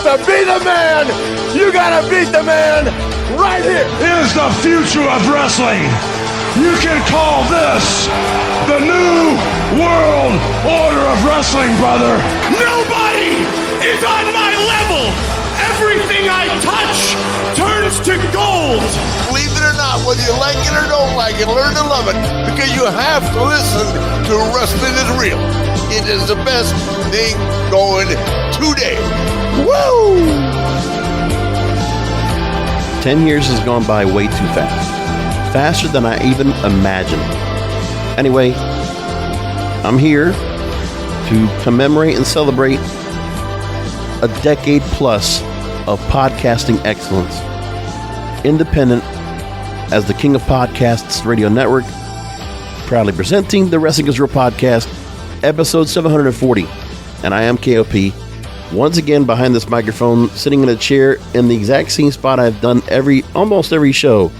to be the man, you gotta beat the man right here. Is the future of wrestling. You can call this the new world order of wrestling, brother. Nobody is on my level. Everything I touch turns to gold. Believe it or not, whether you like it or don't like it, learn to love it, because you have to listen to Wrestling is Real. It is the best thing going today. Woo! 10 years has gone by way too fast. Faster than I even imagined. Anyway, I'm here to commemorate and celebrate a decade plus of podcasting excellence. Independent as the King of Podcasts Radio Network, proudly presenting the Wrestling is Real podcast, episode 740. And I am KOP, once again behind this microphone, sitting in a chair in the exact same spot I've done almost every show.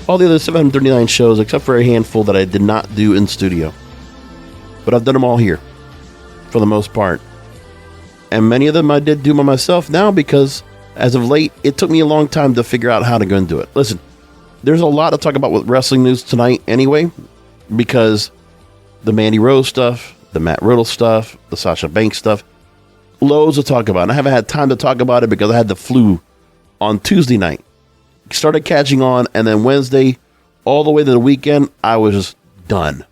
All the other 739 shows, except for a handful that I did not do in studio. But I've done them all here, for the most part. And many of them I did do by myself now because, as of late, it took me a long time to figure out how to go and do it. Listen, there's a lot to talk about with wrestling news tonight anyway, because the Mandy Rose stuff, the Matt Riddle stuff, the Sasha Banks stuff, loads to talk about. And I haven't had time to talk about it because I had the flu on Tuesday night. Started catching on, and then Wednesday, all the way to the weekend, I was just done.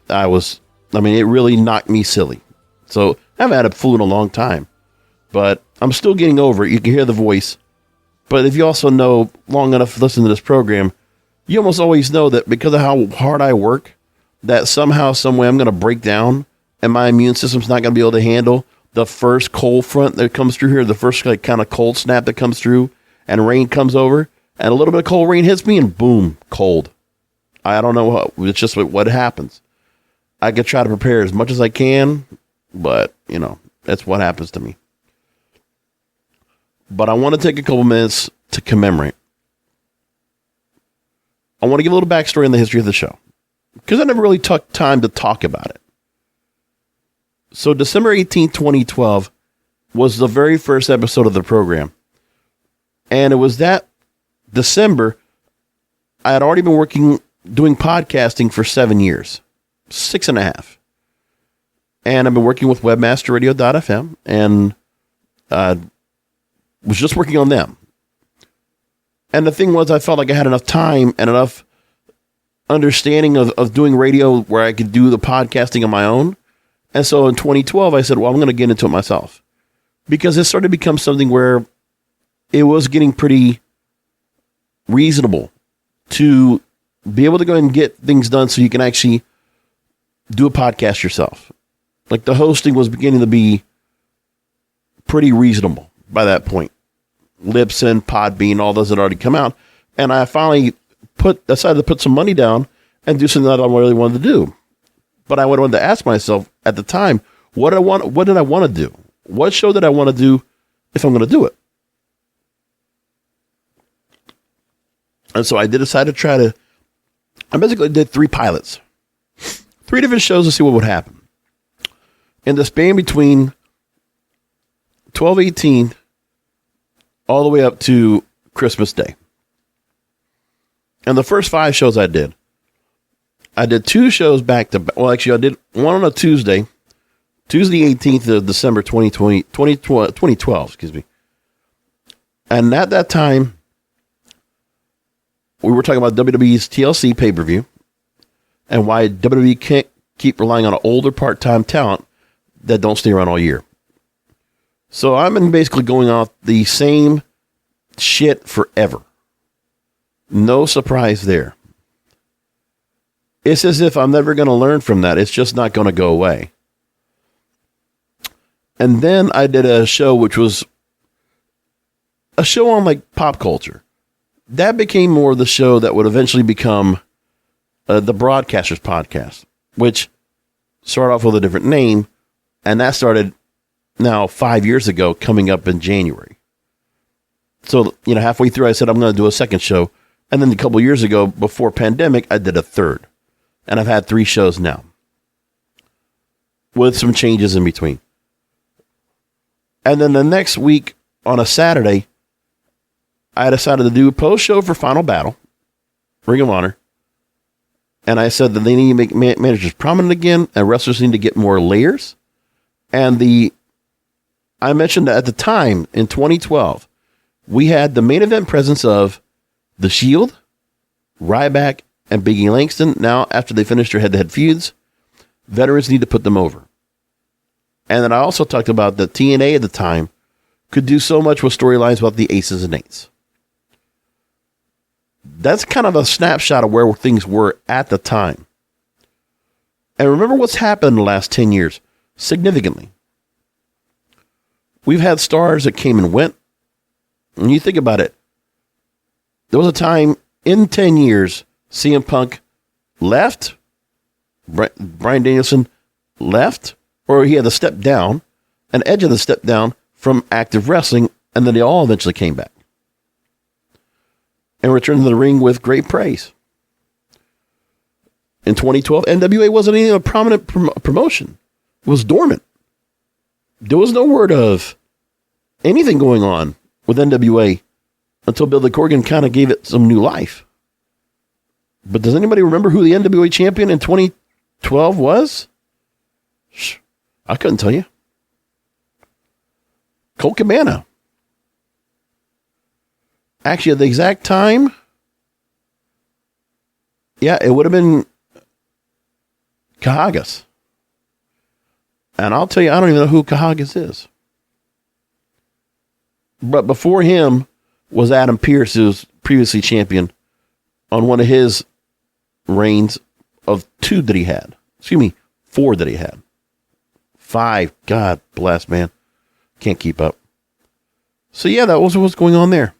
It really knocked me silly. So I haven't had a flu in a long time, but I'm still getting over it. You can hear the voice. But if you also know long enough to listen to this program, you almost always know that because of how hard I work, that somehow, some way I'm going to break down and my immune system's not going to be able to handle the first cold front that comes through here, the first kind of cold snap that comes through, and rain comes over, and a little bit of cold rain hits me, and boom, cold. I don't know. It's just what happens. I could try to prepare as much as I can, but, that's what happens to me. But I want to take a couple minutes to commemorate. I want to give a little backstory on the history of the show, because I never really took time to talk about it. So December 18, 2012 was the very first episode of the program. And it was that December, I had already been doing podcasting for 7 years, 6.5. And I've been working with webmasterradio.fm and was just working on them. And the thing was, I felt like I had enough time and enough understanding of doing radio where I could do the podcasting on my own. And so in 2012, I said, well, I'm going to get into it myself, because it started to become something where it was getting pretty reasonable to be able to go and get things done so you can actually do a podcast yourself. Like the hosting was beginning to be pretty reasonable by that point. Libsyn, Podbean, all those had already come out. And I finally decided to put some money down and do something that I really wanted to do. But I wanted to ask myself at the time, what did I want to do? What show did I want to do if I'm going to do it? And so I decided to I basically did 3 pilots, 3 different shows to see what would happen. In the span between 12/18 all the way up to Christmas Day. And the first 5 shows I did 2 shows back to back. Well, actually, I did one on a Tuesday 18th of December 2012, excuse me. And at that time, we were talking about WWE's TLC pay-per-view and why WWE can't keep relying on older part-time talent that don't stay around all year. So I've been basically going off the same shit forever. No surprise there. It's as if I'm never going to learn from that. It's just not going to go away. And then I did a show which was a show on like pop culture. That became more of the show that would eventually become the Broadcasters Podcast, which started off with a different name. And that started now 5 years ago, coming up in January. So, halfway through, I said, I'm going to do a second show. And then a couple years ago, before pandemic, I did a third. And I've had 3 shows now, with some changes in between. And then the next week on a Saturday, I decided to do a post show for Final Battle, Ring of Honor. And I said that they need to make managers prominent again, and wrestlers need to get more layers. And I mentioned that at the time in 2012, we had the main event presence of The Shield, Ryback, and Big E Langston. Now, after they finished their head-to-head feuds, veterans need to put them over. And then I also talked about that TNA at the time could do so much with storylines about the aces and eights. That's kind of a snapshot of where things were at the time. And remember what's happened in the last 10 years, significantly. We've had stars that came and went. When you think about it, there was a time in 10 years, CM Punk left, Bryan Danielson left, or he had to step down, and Edge had to step down from active wrestling, and then they all eventually came back and returned to the ring with great praise. In 2012, NWA wasn't even a prominent promotion. It was dormant. There was no word of anything going on with NWA until Billy Corgan kind of gave it some new life. But does anybody remember who the NWA champion in 2012 was? I couldn't tell you. Colt Cabana. Actually, at the exact time, yeah, it would have been Kahagas. And I'll tell you, I don't even know who Kahagas is. But before him was Adam Pearce, who was previously champion on one of his reigns of 2 that he had. 4 that he had. 5. God bless, man. Can't keep up. So yeah, that was what's going on there.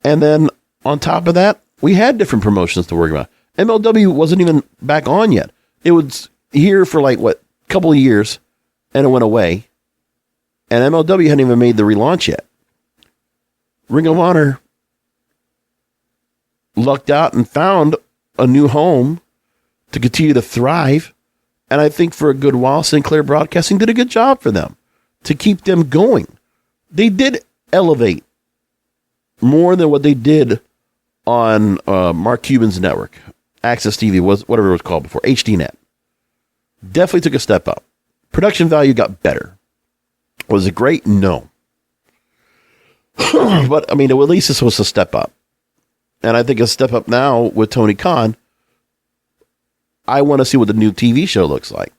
And then on top of that, we had different promotions to worry about. MLW wasn't even back on yet. It was here for a couple of years, and it went away. And MLW hadn't even made the relaunch yet. Ring of Honor lucked out and found a new home to continue to thrive. And I think for a good while, Sinclair Broadcasting did a good job for them to keep them going. They did elevate more than what they did on Mark Cuban's network. Access TV was whatever it was called before, HDNet. Definitely took a step up. Production value got better. Was it great? No. But, I mean, at least this was a step up. And I think a step up now with Tony Khan. I want to see what the new TV show looks like.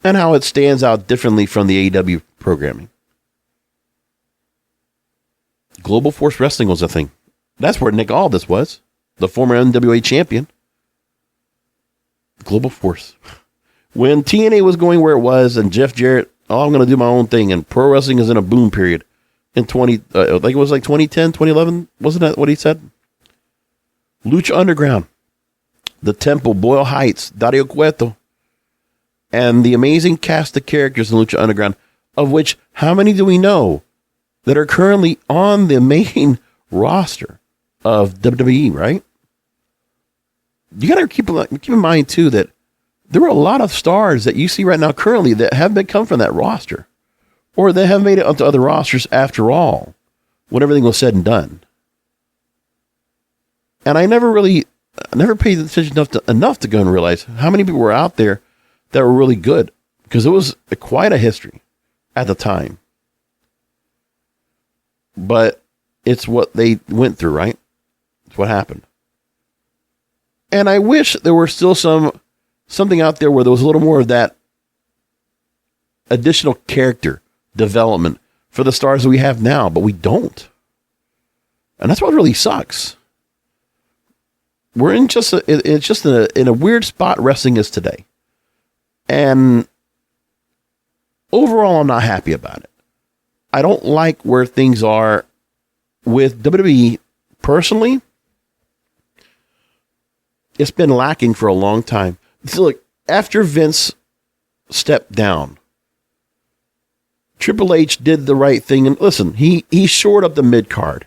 And how it stands out differently from the AEW programming. Global Force Wrestling was a thing. That's where Nick Aldis was. The former NWA champion. Global Force. When TNA was going where it was and Jeff Jarrett, I'm going to do my own thing, and pro wrestling is in a boom period in 2010, 2011. Wasn't that what he said? Lucha Underground, The Temple, Boyle Heights, Dario Cueto, and the amazing cast of characters in Lucha Underground, of which, how many do we know that are currently on the main roster of WWE, right? You got to keep in mind, too, that there are a lot of stars that you see right now currently that have come from that roster, or they have made it onto other rosters after all, when everything was said and done. And I never paid attention enough to go and realize how many people were out there that were really good, because it was quite a history at the time. But it's what they went through, right? It's what happened. And I wish there were still something out there where there was a little more of that additional character development for the stars that we have now, but we don't. And that's what really sucks. We're in in a weird spot wrestling is today. And overall, I'm not happy about it. I don't like where things are with WWE personally. It's been lacking for a long time. So look, after Vince stepped down, Triple H did the right thing. And listen, he shored up the mid-card.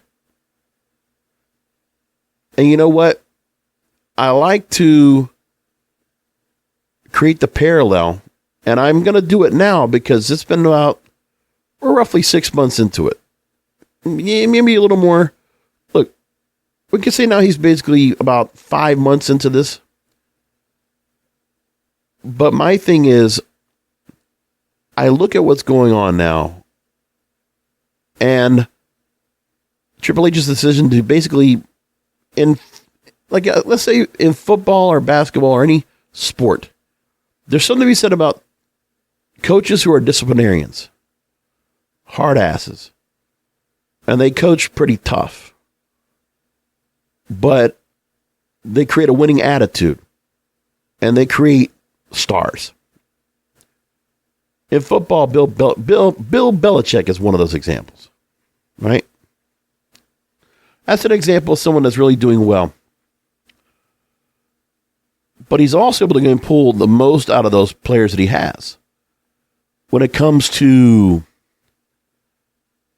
And you know what? I like to create the parallel, and I'm going to do it now because it's been about we're roughly 6 months into it. Maybe a little more. Look, we can say now he's basically about 5 months into this. But my thing is, I look at what's going on now, and Triple H's decision to basically, let's say in football or basketball or any sport, there's something to be said about coaches who are disciplinarians, hard asses, and they coach pretty tough, but they create a winning attitude, and they create stars. In football, Bill Belichick is one of those examples, right? That's an example of someone that's really doing well. But he's also able to pull the most out of those players that he has. When it comes to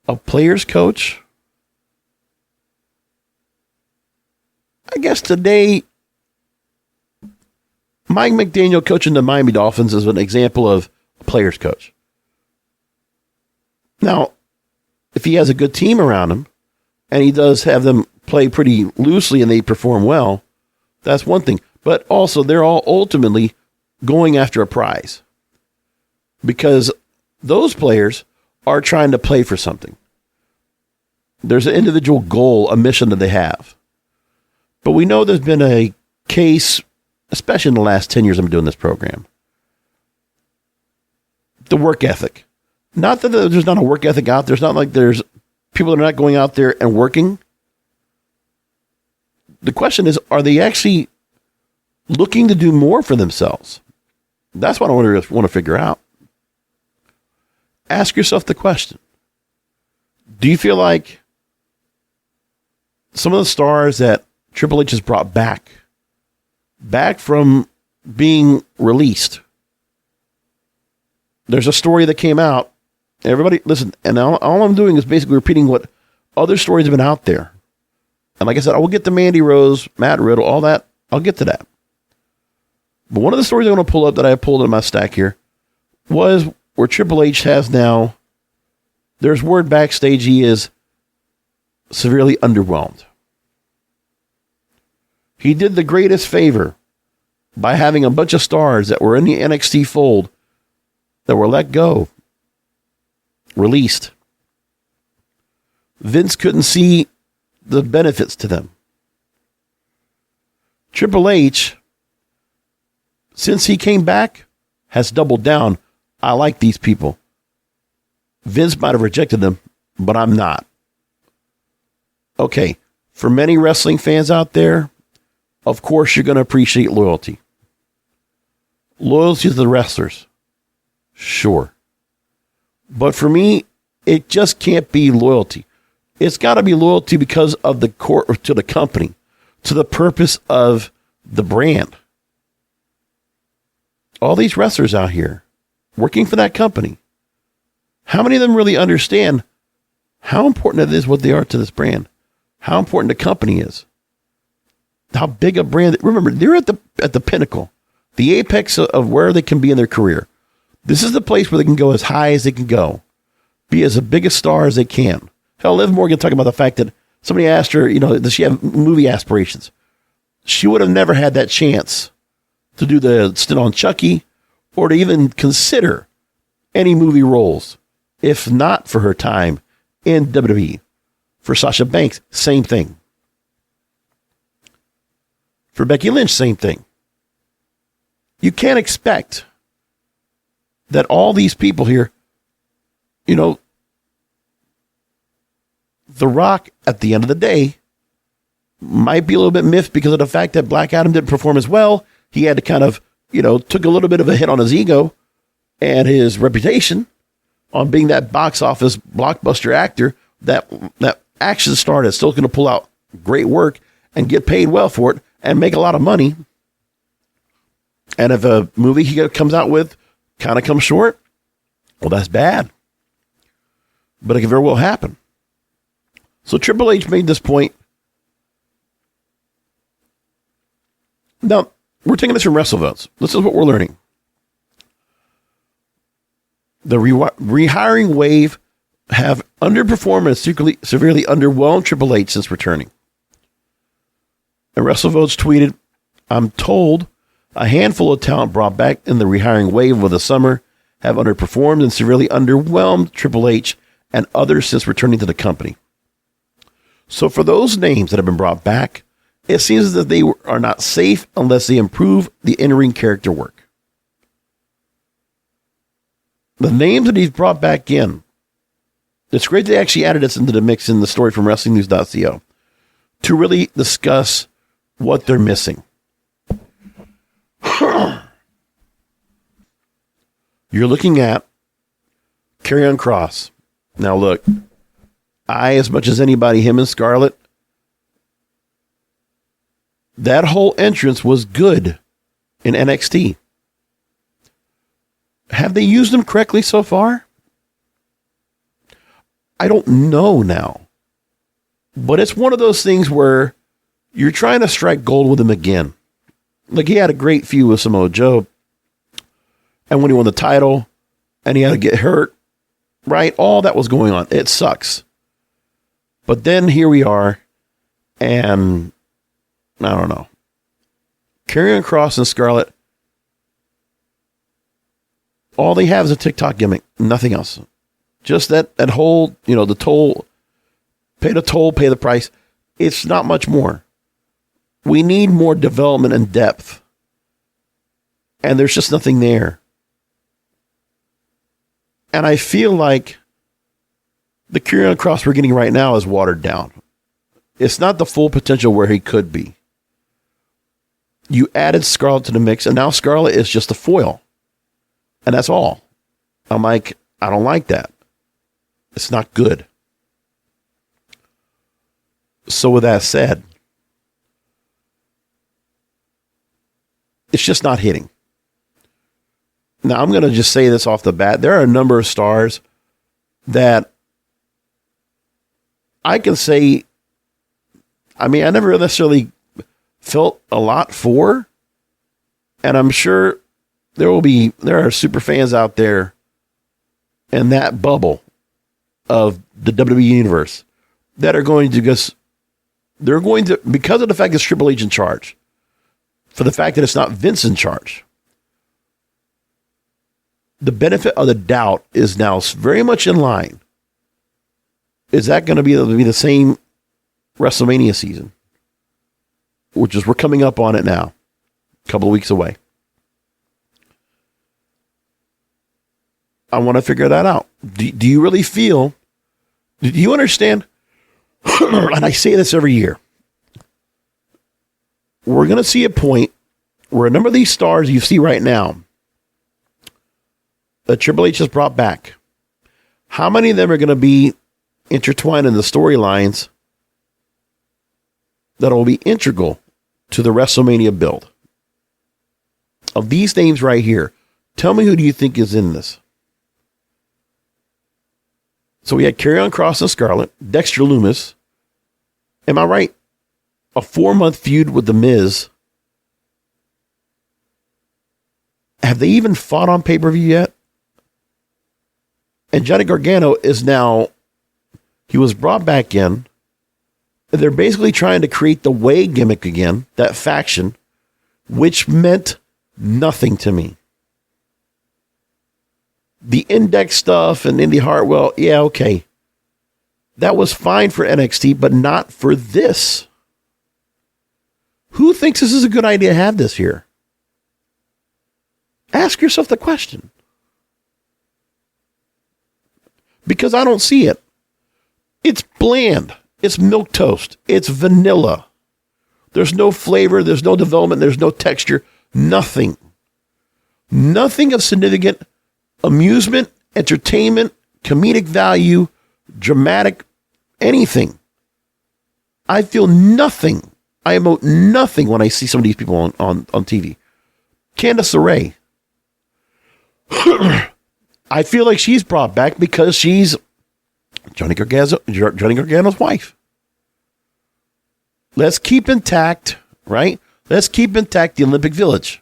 a player's coach, I guess today, Mike McDaniel coaching the Miami Dolphins is an example of a player's coach. Now, if he has a good team around him, and he does have them play pretty loosely and they perform well, that's one thing. But also, they're all ultimately going after a prize. Because those players are trying to play for something. There's an individual goal, a mission that they have. But we know there's been a case, especially in the last 10 years I'm doing this program. The work ethic. Not that there's not a work ethic out there. It's not like there's people that are not going out there and working. The question is, are they actually looking to do more for themselves? That's what I want to figure out. Ask yourself the question. Do you feel like some of the stars that Triple H has brought back from being released? There's a story that came out. Everybody, listen, and all I'm doing is basically repeating what other stories have been out there. And like I said, I will get to Mandy Rose, Matt Riddle, all that. I'll get to that. But one of the stories I want to pull up that I pulled in my stack here was where Triple H has now, there's word backstage he is severely underwhelmed. He did the greatest favor by having a bunch of stars that were in the NXT fold that were let go, released. Vince couldn't see the benefits to them. Triple H, since he came back, has doubled down. I like these people. Vince might have rejected them, but I'm not. Okay, for many wrestling fans out there, of course you're going to appreciate loyalty. Loyalty to the wrestlers. Sure. But for me, it just can't be loyalty. It's got to be loyalty because of the to the company, to the purpose of the brand. All these wrestlers out here working for that company, how many of them really understand how important it is what they are to this brand? How important the company is? How big a brand? Remember, they're at the pinnacle, the apex of where they can be in their career. This is the place where they can go as high as they can go, be as a big a star as they can. Hell, Liv Morgan talking about the fact that somebody asked her, does she have movie aspirations? She would have never had that chance to do the stint on Chucky or to even consider any movie roles if not for her time in WWE. For Sasha Banks, same thing. For Becky Lynch, same thing. You can't expect that all these people here, The Rock, at the end of the day, might be a little bit miffed because of the fact that Black Adam didn't perform as well. He had to kind of, took a little bit of a hit on his ego and his reputation on being that box office blockbuster actor, that action star that's still going to pull out great work and get paid well for it and make a lot of money. And if a movie he comes out with kind of comes short, well, that's bad. But it can very well happen. So Triple H made this point. Now, we're taking this from WrestleVotes. This is what we're learning. The rehiring wave have underperformed and severely underwhelmed Triple H since returning. And WrestleVotes tweeted, I'm told a handful of talent brought back in the rehiring wave of the summer have underperformed and severely underwhelmed Triple H and others since returning to the company. So for those names that have been brought back, it seems that they are not safe unless they improve the in-ring character work. The names that he's brought back in, it's great they actually added this into the mix in the story from WrestlingNews.co to really discuss what they're missing. You're looking at Karrion Kross. Now look, as much as anybody, him and Scarlett, that whole entrance was good in NXT. Have they used them correctly so far? I don't know now. But it's one of those things where you're trying to strike gold with him again. Like he had a great feud with Samoa Joe. And when he won the title and he had to get hurt, right? All that was going on. It sucks. But then here we are. And I don't know. Karrion Kross and Scarlett, all they have is a TikTok gimmick. Nothing else. Just that whole, the toll, pay the price. It's not much more. We need more development and depth. And there's just nothing there. And I feel like the Karrion Kross we're getting right now is watered down. It's not the full potential where he could be. You added Scarlett to the mix, and now Scarlett is just a foil. And that's all. I'm like, I don't like that. It's not good. So with that said, it's just not hitting. Now, I'm going to just say this off the bat. There are a number of stars that I can say, I never necessarily felt a lot for, and I'm sure there are super fans out there in that bubble of the WWE universe that are going to because of the fact it's Triple H in charge, for the fact that it's not Vince in charge, the benefit of the doubt is now very much in line. Is that going to be the same WrestleMania season? Which is, we're coming up on it now, a couple of weeks away. I want to figure that out. Do you really feel, do you understand? And I say this every year. We're going to see a point where a number of these stars you see right now that Triple H has brought back, how many of them are going to be intertwined in the storylines that will be integral to the WrestleMania build? Of these names right here, tell me, who do you think is in this? So we had Karrion Kross and Scarlett, Dexter Lumis. Am I right? A 4-month feud with The Miz. Have they even fought on pay-per-view yet? And Johnny Gargano is now, he was brought back in. They're basically trying to create the Way gimmick again, that faction, which meant nothing to me. The Index stuff and Indy Hartwell, yeah, okay. That was fine for NXT, but not for this. Who thinks this is a good idea to have this here? Ask yourself the question. Because I don't see it. It's bland. It's milquetoast. It's vanilla. There's no flavor. There's no development. There's no texture. Nothing. Nothing of significant amusement, entertainment, comedic value, dramatic, anything. I feel nothing. I emote nothing when I see some of these people on TV. Candice LeRae. I feel like she's brought back because she's Johnny Gargano's wife. Let's keep intact, right? Let's keep intact the Olympic Village.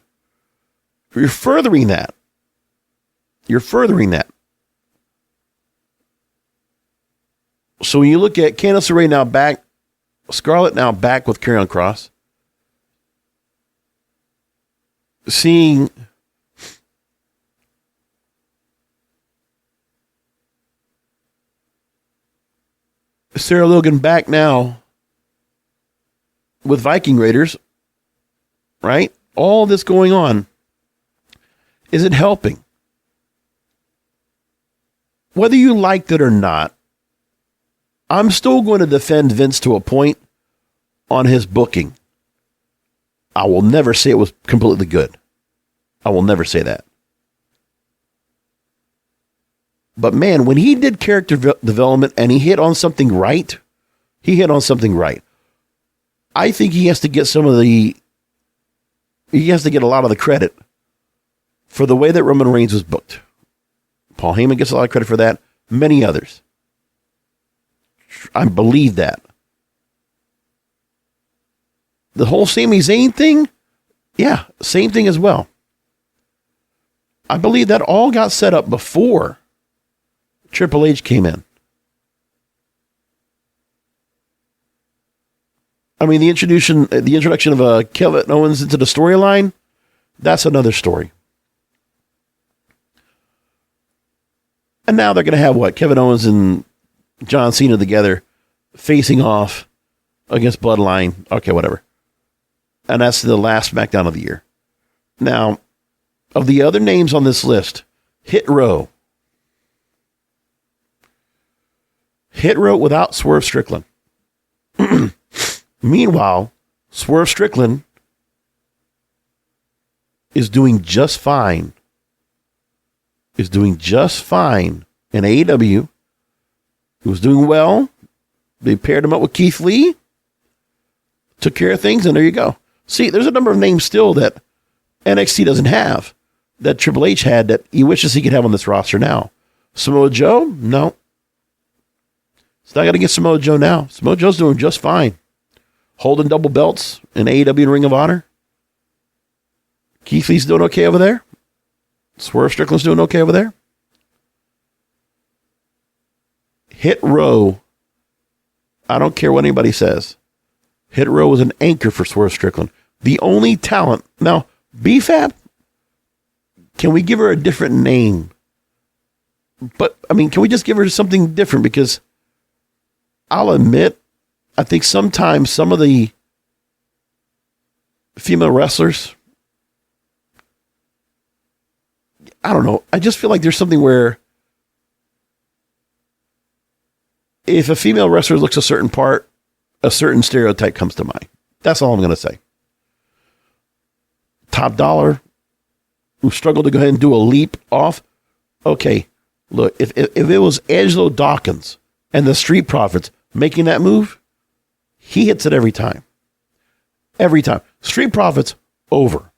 You're furthering that. So when you look at Candice LeRae now back, Scarlett now back with Karrion Kross, seeing Sarah Logan back now with Viking Raiders, right? All this going on. Is it helping? Whether you liked it or not, I'm still going to defend Vince to a point on his booking. I will never say it was completely good. I will never say that. But man, when he did character development and he hit on something right, he hit on something right. I think he has to get a lot of the credit for the way that Roman Reigns was booked. Paul Heyman gets a lot of credit for that. Many others. I believe that. The whole Sami Zayn thing, yeah, same thing as well. I believe that all got set up before Triple H came in. I mean, the introduction of Kevin Owens into the storyline, that's another story. And now they're going to have what? Kevin Owens and John Cena together facing off against Bloodline. Okay, whatever. And that's the last SmackDown of the year. Now, of the other names on this list, Hit Row. Hit Row without Swerve Strickland. Meanwhile, Swerve Strickland is doing just fine. In AEW. He was doing well. They paired him up with Keith Lee. Took care of things, and there you go. See, there's a number of names still that NXT doesn't have, that Triple H had, that he wishes he could have on this roster now. Samoa Joe? No. It's not going to get Samoa Joe now. Samoa Joe's doing just fine. Holding double belts in AEW and Ring of Honor. Keith Lee's doing okay over there. Swerve Strickland's doing okay over there. Hit Row, I don't care what anybody says. Hit Row was an anchor for Swerve Strickland. The only talent. Now, BFAB, can we give her a different name? But, I mean, can we just give her something different? Because I'll admit, I think sometimes some of the female wrestlers, I don't know. I just feel like there's something where if a female wrestler looks a certain part, a certain stereotype comes to mind. That's all I'm going to say. Top Dollar, who struggled to go ahead and do a leap off. Okay, look, if it was Angelo Dawkins and the Street Profits making that move, he hits it every time. Every time. Street Profits, over.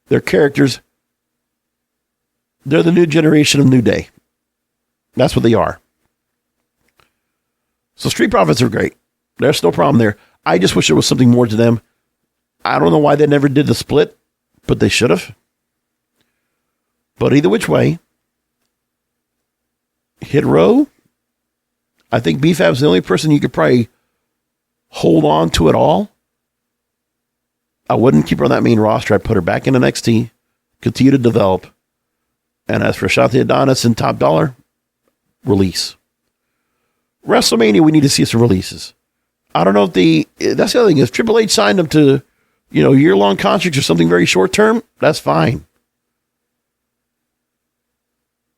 Their characters, they're the new generation of New Day. That's what they are. So Street Profits are great. There's no problem there. I just wish there was something more to them. I don't know why they never did the split, but they should have. But either which way, Hit Row, I think BFAB's the only person you could probably hold on to at all. I wouldn't keep her on that main roster. I'd put her back in NXT, continue to develop. And as for Shotzi Adonis and Top Dollar, release. WrestleMania, we need to see some releases. I don't know if that's the other thing. If Triple H signed them to, year-long contracts or something very short-term, that's fine.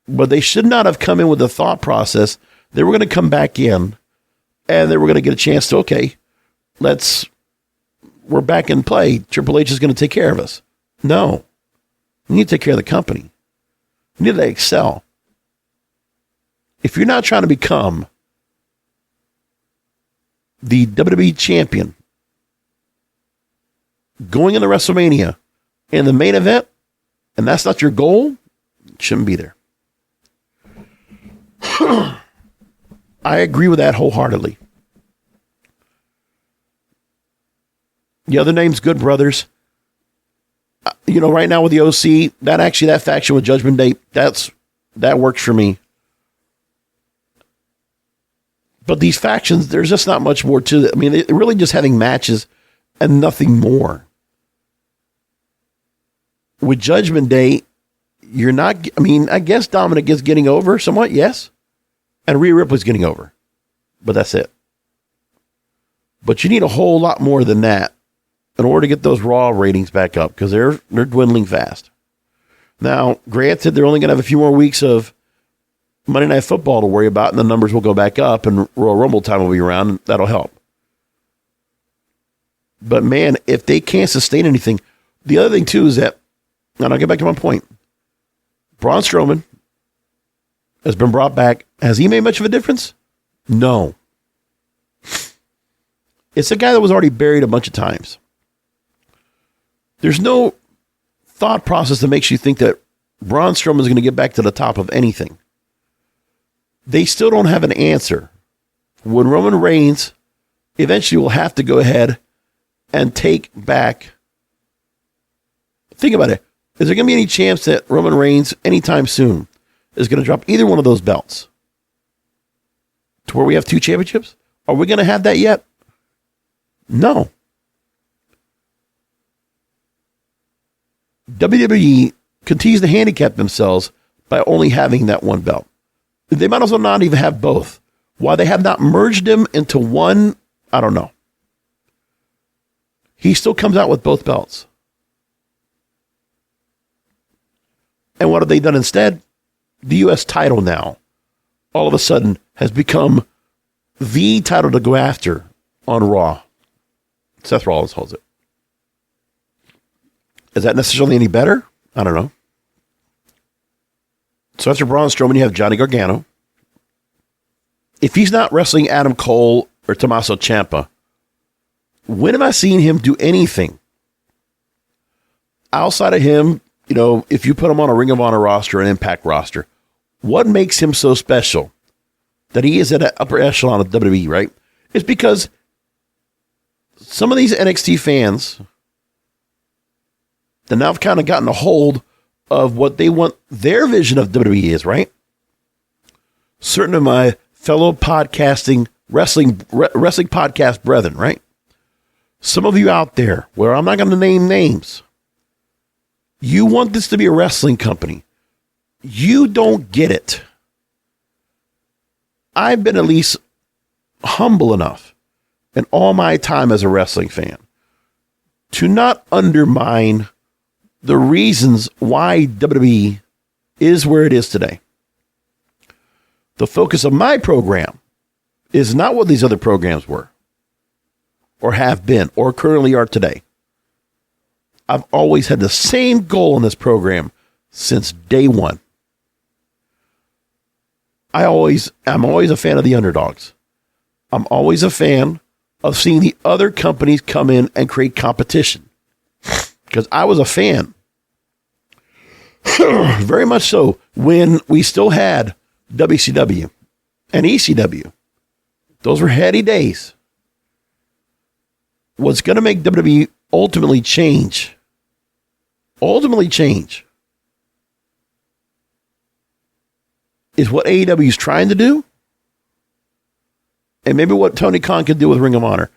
But they should not have come in with the thought process. They were going to come back in and they were going to get a chance to, okay, we're back in play. Triple H is going to take care of us. No. You need to take care of the company. You need to excel. If you're not trying to become the WWE champion going into WrestleMania in the main event, and that's not your goal, it shouldn't be there. I agree with that wholeheartedly. The other name's Good Brothers. Right now with the OC, that faction with Judgment Day, that works for me. But these factions, there's just not much more to it. I mean, they're really just having matches and nothing more. With Judgment Day, you're not, I mean, I guess Dominic is getting over somewhat, yes. And Rhea Ripley's getting over. But that's it. But you need a whole lot more than that in order to get those Raw ratings back up, because they're dwindling fast. Now, granted, they're only going to have a few more weeks of Monday Night Football to worry about, and the numbers will go back up, and Royal Rumble time will be around, and that'll help. But man, if they can't sustain anything, the other thing too is that, and I'll get back to my point, Braun Strowman has been brought back. Has he made much of a difference? No. It's a guy that was already buried a bunch of times. There's no thought process that makes you think that Braun Strowman is going to get back to the top of anything. They still don't have an answer. When Roman Reigns eventually will have to go ahead and take back. Think about it. Is there going to be any chance that Roman Reigns anytime soon is going to drop either one of those belts to where we have 2 championships? Are we going to have that yet? No. WWE continues to handicap themselves by only having that one belt. They might as well not even have both. Why they have not merged them into one, I don't know. He still comes out with both belts. And what have they done instead? The U.S. title now, all of a sudden, has become the title to go after on Raw. Seth Rollins holds it. Is that necessarily any better? I don't know. So after Braun Strowman, you have Johnny Gargano. If he's not wrestling Adam Cole or Tommaso Ciampa, when have I seen him do anything outside of him? You know, if you put him on a Ring of Honor roster, an Impact roster, what makes him so special that he is at an upper echelon of WWE, right? It's because some of these NXT fans that now have kind of gotten a hold of what they want their vision of WWE is, right? Certain of my fellow podcasting, wrestling podcast brethren, right? Some of you out there, where I'm not going to name names, you want this to be a wrestling company. You don't get it. I've been at least humble enough in all my time as a wrestling fan to not undermine the reasons why WWE is where it is today. The focus of my program is not what these other programs were or have been or currently are today. I've always had the same goal in this program since day one. I'm always a fan of the underdogs. I'm always a fan of seeing the other companies come in and create competition. Because I was a fan, very much so, when we still had WCW and ECW. Those were heady days. What's going to make WWE ultimately change, is what AEW is trying to do, and maybe what Tony Khan can do with Ring of Honor.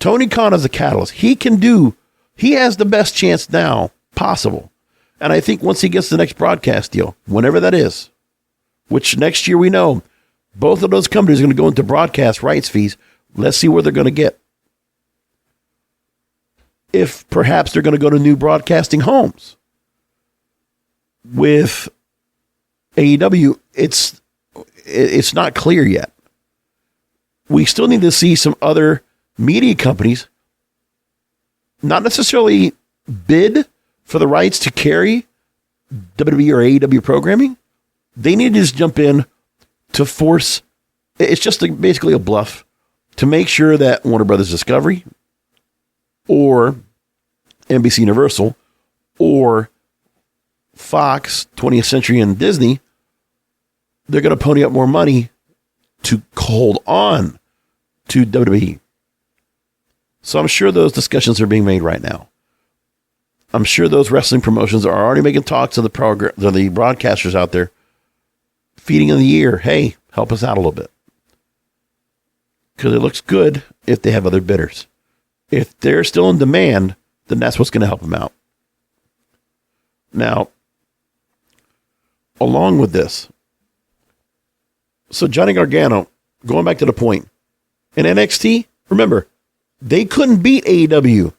Tony Khan is a catalyst. He has the best chance now possible. And I think once he gets the next broadcast deal, whenever that is, which next year we know, both of those companies are going to go into broadcast rights fees. Let's see where they're going to get. If perhaps they're going to go to new broadcasting homes. With AEW, it's not clear yet. We still need to see some other media companies not necessarily bid for the rights to carry WWE or AEW programming. They need to just jump in to force. It's just basically a bluff to make sure that Warner Brothers Discovery or NBC Universal or Fox, 20th Century, and Disney, they're going to pony up more money to hold on to WWE. So I'm sure those discussions are being made right now. I'm sure those wrestling promotions are already making talks to the broadcasters out there, feeding in the ear, hey, help us out a little bit. because it looks good if they have other bidders. If they're still in demand, then that's what's going to help them out. Now, along with this, so Johnny Gargano, going back to the point, in NXT, remember, they couldn't beat AEW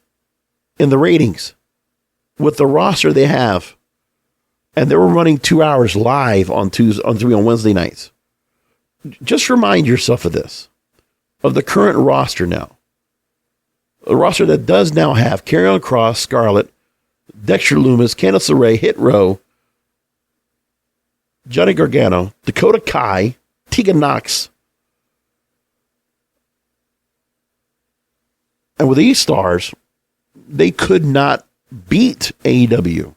in the ratings with the roster they have. And they were running 2 hours live on Wednesday nights. Just remind yourself of this, of the current roster now. A roster that does now have Karrion Kross, Scarlett, Dexter Lumis, Candice LeRae, Hit Row, Johnny Gargano, Dakota Kai, Tegan Nox. And with these stars, they could not beat AEW.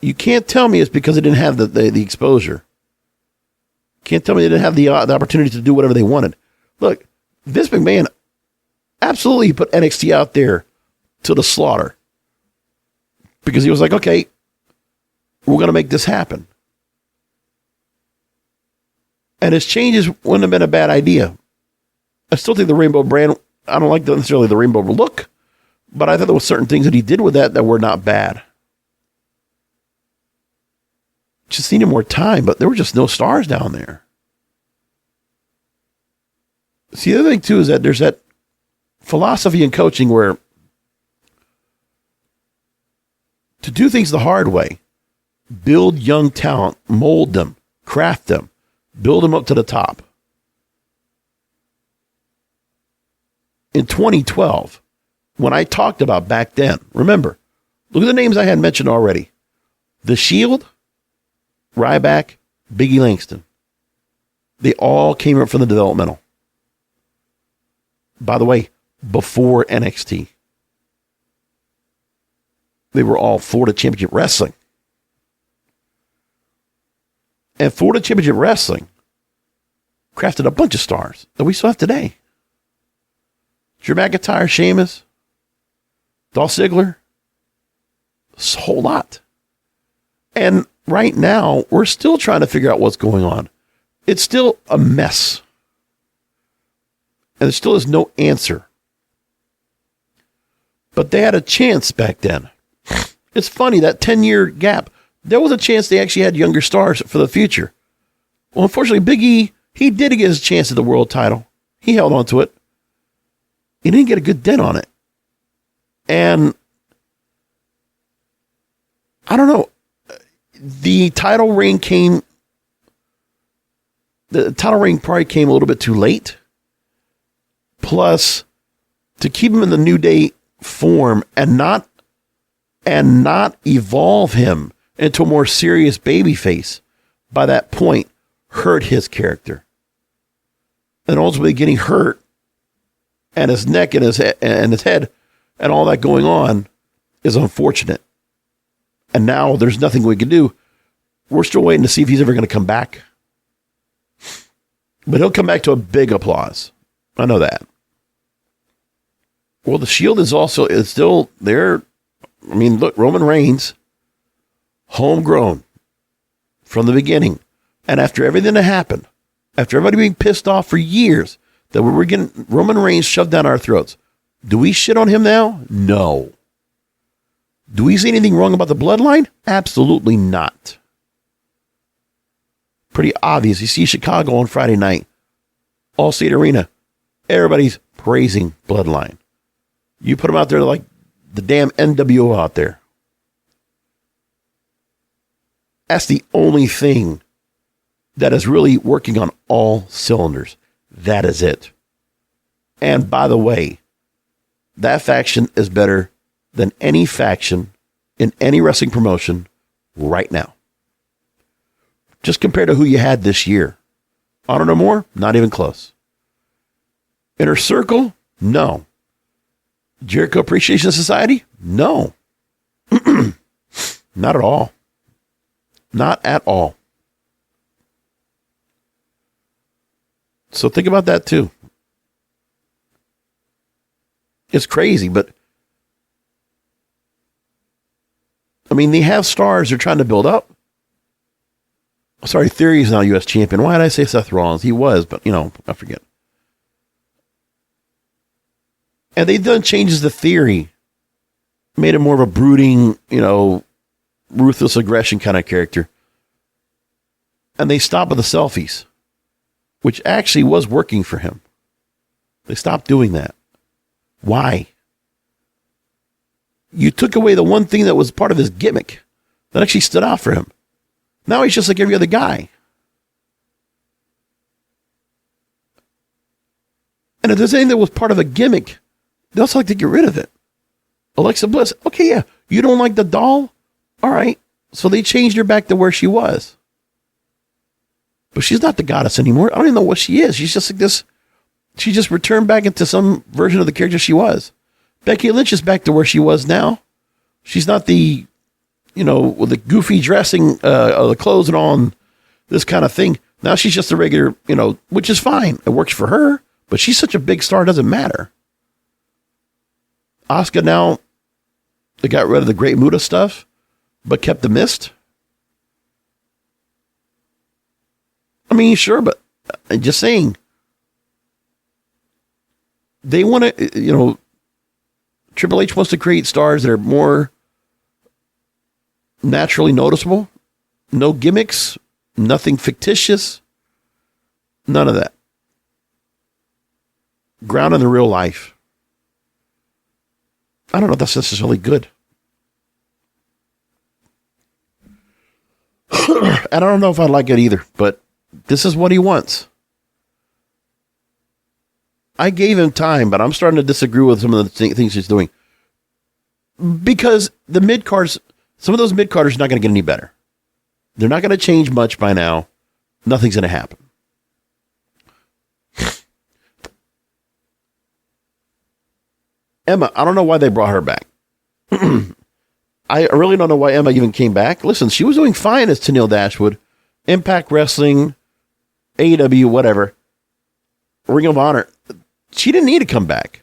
You can't tell me it's because they didn't have the exposure. Can't tell me they didn't have the opportunity to do whatever they wanted. Look, Vince McMahon absolutely put NXT out there to the slaughter because he was like, okay, we're going to make this happen. And his changes wouldn't have been a bad idea. I still think the Rainbow brand, I don't like necessarily the Rainbow look, but I thought there were certain things that he did with that were not bad. Just needed more time, but there were just no stars down there. See, the other thing, too, is that there's that philosophy in coaching where to do things the hard way, build young talent, mold them, craft them, build them up to the top. In 2012, when I talked about back then, remember, look at the names I had mentioned already. The Shield, Ryback, Biggie Langston. They all came up from the developmental. By the way, before NXT. They were all Florida Championship Wrestling. And Florida Championship Wrestling crafted a bunch of stars that we still have today. Drew McIntyre, Sheamus, Dolph Ziggler. It's a whole lot. And right now, we're still trying to figure out what's going on. It's still a mess. And there still is no answer. But they had a chance back then. It's funny, that 10-year gap, there was a chance they actually had younger stars for the future. Well, unfortunately, Big E, he did get his chance at the world title. He held on to it. He didn't get a good dent on it. And I don't know. The title reign probably came a little bit too late. Plus, to keep him in the New Day form and not evolve him into a more serious babyface by that point hurt his character. And ultimately getting hurt and his neck and his head and all that going on is unfortunate. And now there's nothing we can do. We're still waiting to see if he's ever going to come back. But he'll come back to a big applause. I know that. Well, the Shield is still there. I mean, look, Roman Reigns, homegrown from the beginning. And after everything that happened, after everybody being pissed off for years that we were getting Roman Reigns shoved down our throats, do we shit on him now? No. Do we see anything wrong about the bloodline? Absolutely not. Pretty obvious. You see Chicago on Friday night, Allstate Arena. Everybody's praising bloodline. You put them out there like the damn NWO out there. That's the only thing that is really working on all cylinders. That is it. And by the way, that faction is better than any faction in any wrestling promotion right now. Just compared to who you had this year. Honor No More? Not even close. Inner Circle? No. Jericho Appreciation Society? No. Not at all. Not at all. So think about that too. It's crazy, but I mean, they have stars they're trying to build up. Sorry, Theory is now U.S. champion. Why did I say Seth Rollins? He was, but, I forget. And they've done changes to Theory. Made him more of a brooding, ruthless aggression kind of character. And they stopped with the selfies, which actually was working for him. They stopped doing that. Why? You took away the one thing that was part of his gimmick that actually stood out for him. Now he's just like every other guy. And if there's anything that was part of a gimmick, they also like to get rid of it. Alexa Bliss, okay, yeah, you don't like the doll? All right. So they changed her back to where she was. But she's not the goddess anymore. I don't even know what she is. She's just like this. She just returned back into some version of the character she was. Becky Lynch is back to where she was now. She's not the, with the goofy dressing, the clothes and all, and this kind of thing. Now she's just a regular, which is fine. It works for her, but she's such a big star, it doesn't matter. Asuka now, they got rid of the Great Muta stuff, but kept the Mist. I mean, sure, but I'm just saying. They want to, Triple H wants to create stars that are more naturally noticeable. No gimmicks, nothing fictitious, none of that. Grounded in real life. I don't know if that's necessarily good. And I don't know if I like it either, but this is what he wants. I gave him time, but I'm starting to disagree with some of the things he's doing. Because the mid-cards, some of those mid-carders are not going to get any better. They're not going to change much by now. Nothing's going to happen. Emma, I don't know why they brought her back. I really don't know why Emma even came back. Listen, she was doing fine as Tenille Dashwood. Impact Wrestling, AEW, whatever. Ring of Honor. She didn't need to come back.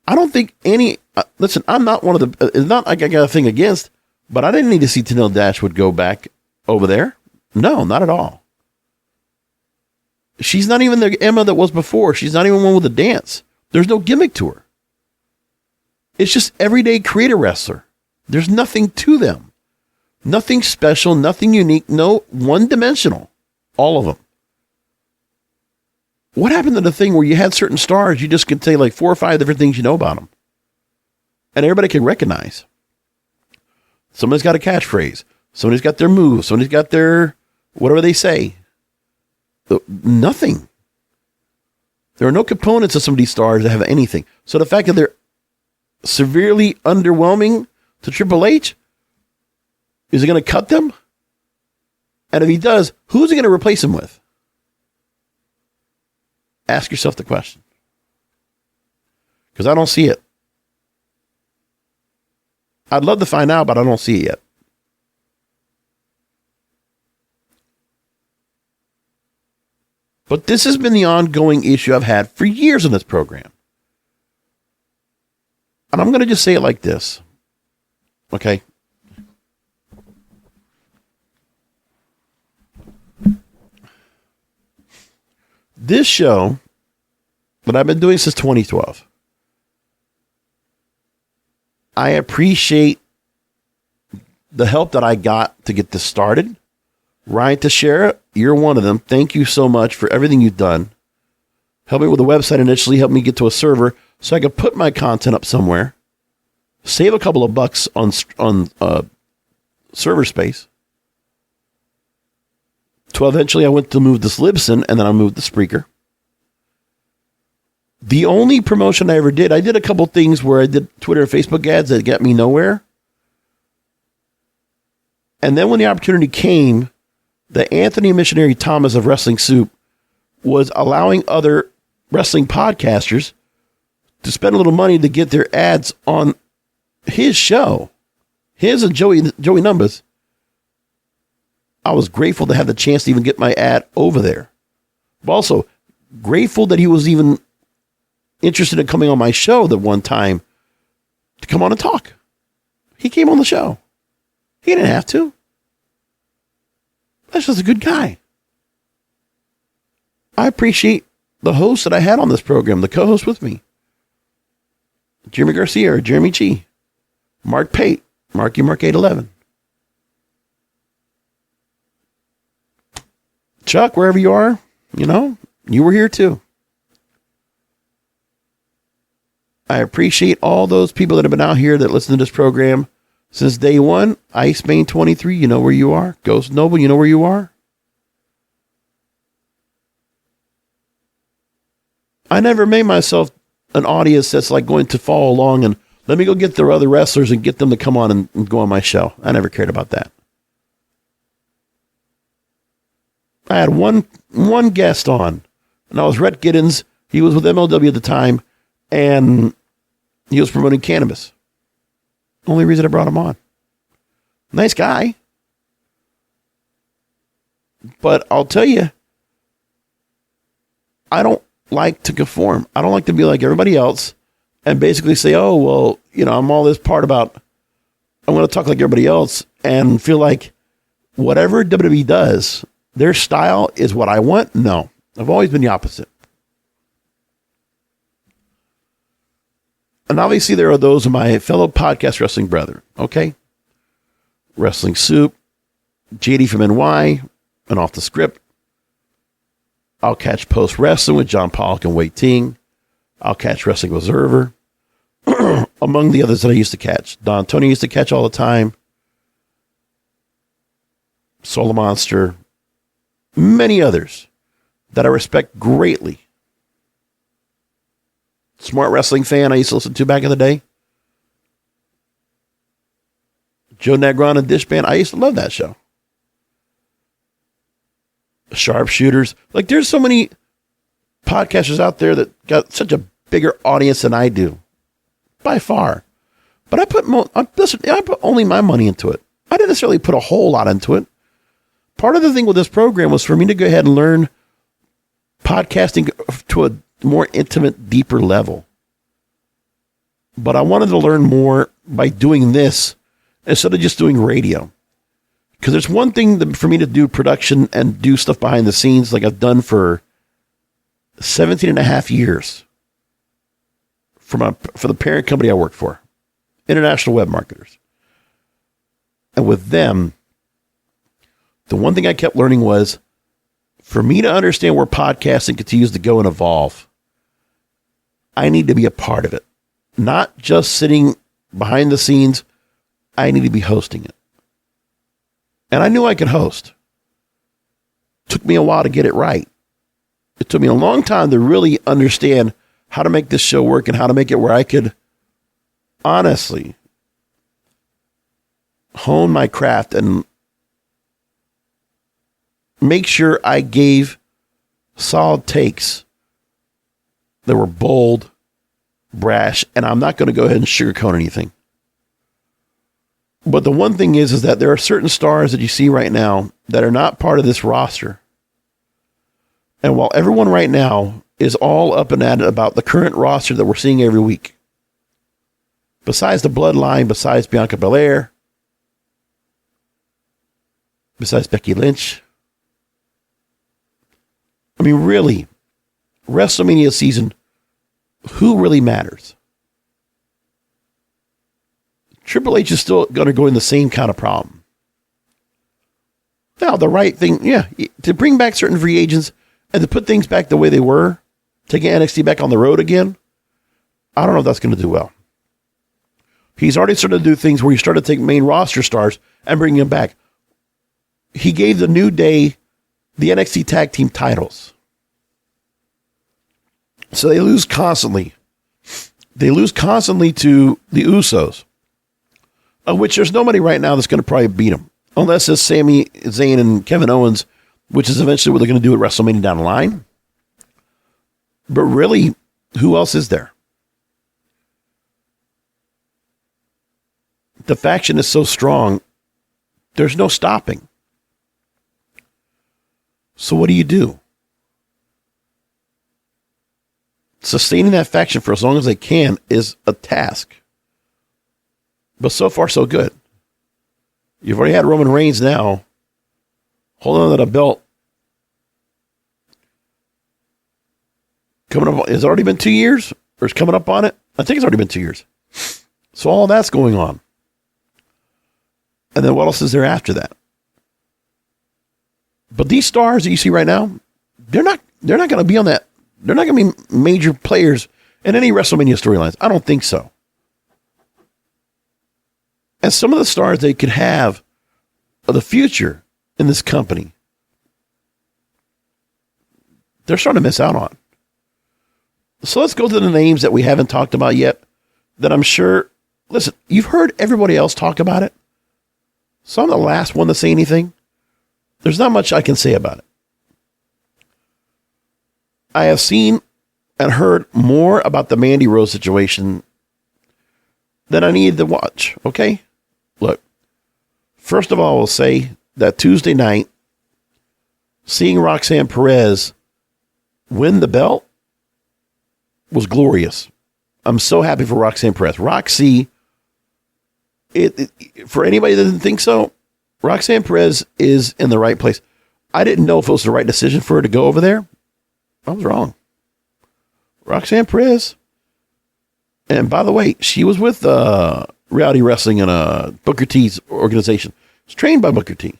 I don't think any... listen, I'm not one of the... It's not like I got a thing against, but I didn't need to see Tenille Dashwood go back over there. No, not at all. She's not even the Emma that was before. She's not even one with a dance. There's no gimmick to her. It's just everyday creator wrestler. There's nothing to them. Nothing special, nothing unique, no one-dimensional. All of them. What happened to the thing where you had certain stars, you just could say like 4 or 5 different things you know about them? And everybody can recognize. Somebody's got a catchphrase. Somebody's got their move. Somebody's got their whatever they say. Nothing. There are no components of some of these stars that have anything. So the fact that they're severely underwhelming to Triple H, is he going to cut them? And if he does, who's he going to replace him with? Ask yourself the question. Because I don't see it. I'd love to find out, but I don't see it yet. But this has been the ongoing issue I've had for years on this program. And I'm going to just say it like this. Okay? This show that I've been doing since 2012, I appreciate the help that I got to get this started. Ryan Teixeira, you're one of them. Thank you so much for everything you've done. Helped me with the website initially, helped me get to a server so I could put my content up somewhere. Save a couple of bucks on server space. So eventually I went to move to Libsyn, and then I moved to Spreaker. The only promotion I ever did, I did a couple things where I did Twitter and Facebook ads that got me nowhere. And then when the opportunity came, the Anthony Missionary Thomas of Wrestling Soup was allowing other wrestling podcasters to spend a little money to get their ads on his show. His and Joey Numbers. I was grateful to have the chance to even get my ad over there. But also grateful that he was even interested in coming on my show that one time to come on and talk. He came on the show. He didn't have to. That's just a good guy. I appreciate the host that I had on this program, the co-host with me. Jeremy Garcia, or Jeremy G. Mark Pate, MarkyMark811. Chuck, wherever you are, you were here too. I appreciate all those people that have been out here that listen to this program since day one. Ice Main 23, you know where you are. Ghost Noble, you know where you are. I never made myself an audience that's like going to follow along and let me go get the other wrestlers and get them to come on and go on my show. I never cared about that. I had one guest on, and that was Rhett Giddens. He was with MLW at the time, and he was promoting cannabis. Only reason I brought him on. Nice guy. But I'll tell you, I don't like to conform. I don't like to be like everybody else and basically say, oh, well, I'm all this part about, I'm going to talk like everybody else and feel like whatever WWE does, their style is what I want. No, I've always been the opposite. And obviously there are those of my fellow podcast wrestling brethren. Okay. Wrestling Soup, JD from NY, and Off the Script. I'll catch Post Wrestling with John Pollock and Wei Ting. I'll catch Wrestling Observer. Among the others that I used to catch. Don Tony used to catch all the time. Solar Monster. Many others that I respect greatly. Smart Wrestling Fan I used to listen to back in the day. Joe Negron and Dish Band. I used to love that show. Sharpshooters. Like, there's so many podcasters out there that got such a bigger audience than I do. By far. But I put only my money into it. I didn't necessarily put a whole lot into it. Part of the thing with this program was for me to go ahead and learn podcasting to a more intimate, deeper level. But I wanted to learn more by doing this instead of just doing radio. Because there's one thing for me to do production and do stuff behind the scenes like I've done for 17 and a half years for the parent company I work for, International Web Marketers. And with them, the one thing I kept learning was for me to understand where podcasting continues to go and evolve, I need to be a part of it. Not just sitting behind the scenes. I need to be hosting it. And I knew I could host. Took me a while to get it right. It took me a long time to really understand how to make this show work and how to make it where I could honestly hone my craft and make sure I gave solid takes that were bold, brash, and I'm not going to go ahead and sugarcoat anything. But the one thing is that there are certain stars that you see right now that are not part of this roster. And while everyone right now is all up and at it about the current roster that we're seeing every week, besides the Bloodline, besides Bianca Belair, besides Becky Lynch, I mean, really, WrestleMania season, who really matters? Triple H is still going to go in the same kind of problem. Now, the right thing, to bring back certain free agents and to put things back the way they were, taking NXT back on the road again, I don't know if that's going to do well. He's already started to do things where he started to take main roster stars and bring them back. He gave the New Day the NXT tag team titles. So they lose constantly. They lose constantly to the Usos, of which there's nobody right now that's going to probably beat them, unless it's Sami Zayn and Kevin Owens, which is eventually what they're going to do at WrestleMania down the line. But really, who else is there? The faction is so strong, there's no stopping. So what do? Sustaining that faction for as long as they can is a task. But so far, so good. You've already had Roman Reigns now holding on to a belt. Coming up, has it already been 2 years? Or it's coming up on it? I think it's already been 2 years. So all that's going on. And then what else is there after that? But these stars that you see right now, they're not going to be on that. They're not going to be major players in any WrestleMania storylines. I don't think so. And some of the stars they could have of the future in this company, they're starting to miss out on. So let's go to the names that we haven't talked about yet that I'm sure, listen, you've heard everybody else talk about it. So I'm the last one to say anything. There's not much I can say about it. I have seen and heard more about the Mandy Rose situation than I needed to watch, okay? Look, first of all, I will say that Tuesday night, seeing Roxanne Perez win the belt was glorious. I'm so happy for Roxanne Perez. Roxy, for anybody that doesn't think so, Roxanne Perez is in the right place. I didn't know if it was the right decision for her to go over there. I was wrong. Roxanne Perez. And by the way, she was with Reality Wrestling and Booker T's organization. She's trained by Booker T.